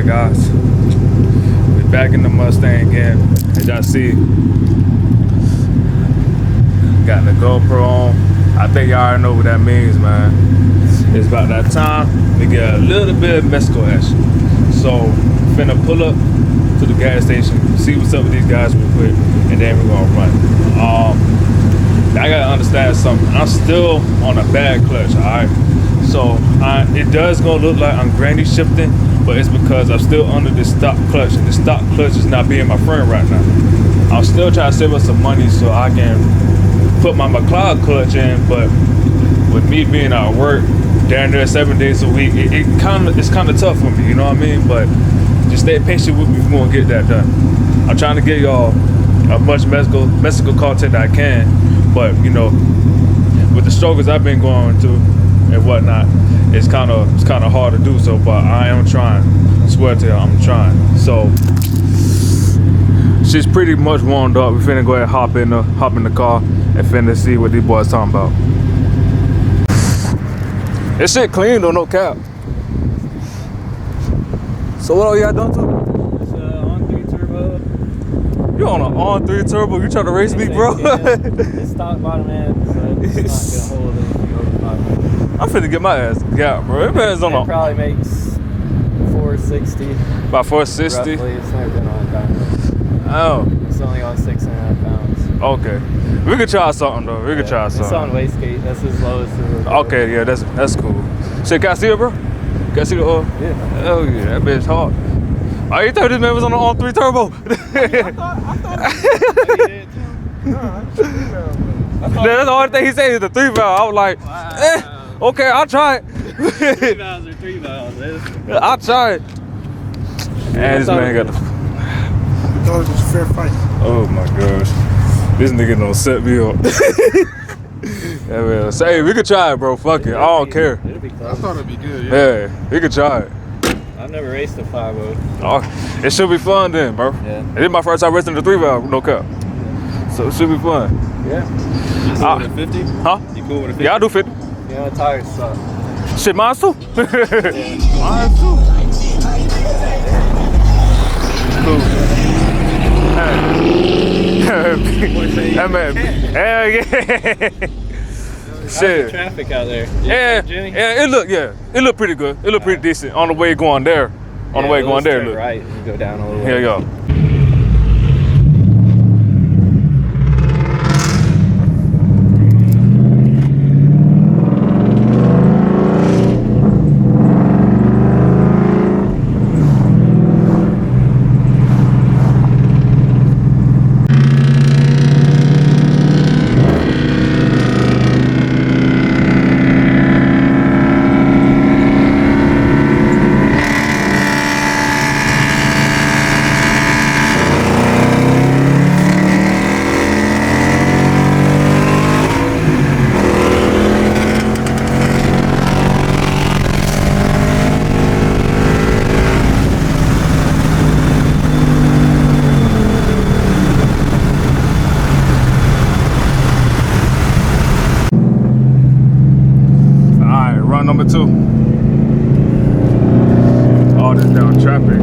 Alright guys, we're back in the Mustang again. As y'all see, got the GoPro on. I think y'all already know what that means, man. It's about that time to get a little bit of Mexico action. So, finna pull up to the gas station, see what's up with these guys real quick, and then we're gonna run. I gotta understand something. I'm still on a bad clutch, alright? So it does gonna look like I'm granny shifting, but it's because I'm still under the stock clutch, and the stock clutch is not being my friend right now. I'm still trying to save up some money so I can put my McLeod clutch in, but with me being out of work down there 7 days a week, it's kind of tough for me, you know what I mean? But just stay patient with me, we're gonna get that done. I'm trying to get y'all as much Mexico content that I can, but you know, with the struggles I've been going through and whatnot, it's kind of hard to do so, but I am trying. I swear to you, I'm trying. So she's pretty much warmed up. We finna go ahead and hop in the car and finna see what these boys talking about. This shit clean though, no cap. So what all y'all done to? It's on 3 turbo. You on an on 3 turbo? You trying to race me, bro? Yeah. It's stock bottom end, so it's not gonna hold it if you go to 500. I'm finna get my ass got, bro. It man's on it probably makes 460. About 460? Roughly. It's never been on a dyno. Oh. It's only on 6.5 pounds. Okay. We could try something though. We could try something. It's on wastegate. That's as low as it. Okay, yeah, that's cool. Shit, can I see it, bro? Can I see the oil? Yeah. Hell yeah, that bitch hard. Oh, you thought this man was on the all 3 turbo? I thought That's the only thing he said is the 3 valve. I was like, wow. Okay, I'll try it. 3 valves or 3 valves. I'll try it. And this man got the... I thought it was a fair fight. Oh my gosh. This nigga don't set me up. Yeah, man. Say, hey, we could try it, bro. Fuck it. I don't care. It'll be close. I thought it'd be good, Yeah, we could try it. I've never raced a 5.0. Oh, it should be fun then, bro. Yeah. This is my first time racing the 3 valve, no cap. So it should be fun. Yeah. You cool with a 50? Huh? You cool with a 50? Yeah, I do 50. Yeah, the tires suck. Shit, mine too. Yeah. Mine too. Cool. That man, hell yeah. Shit. Traffic out there. Yeah, Jimmy? it looked pretty good. It looked pretty decent on the way going there. On the way going there, look. Right, and go down a little. Here you go. Number 2. All this down traffic.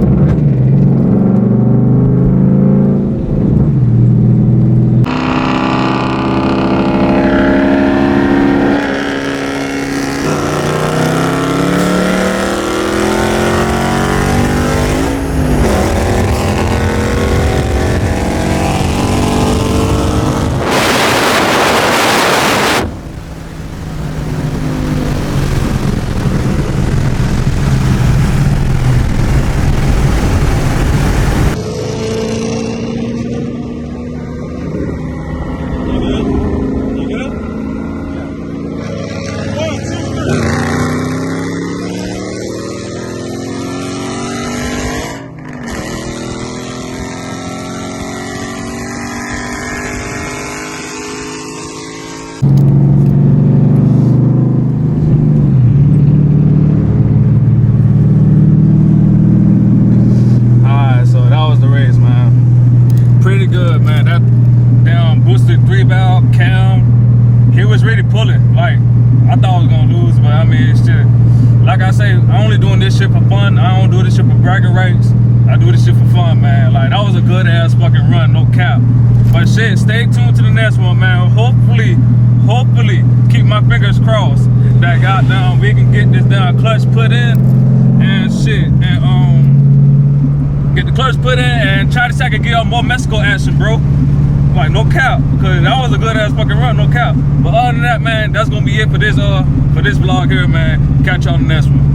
He was really pulling. Like, I thought I was gonna lose, but I mean, shit. like I say, I only doing this shit for fun. I don't do this shit for bragging rights. I do this shit for fun, man. Like, that was a good ass fucking run, no cap. But shit, stay tuned to the next one, man. Hopefully, keep my fingers crossed that goddamn we can get this down clutch put in and shit, and get the clutch put in and try to see if I can get on more Mexico action, bro. Like, no cap, because that was a good ass fucking run, no cap. But other than that, man, that's gonna be it for this vlog here, man. Catch y'all on the next one.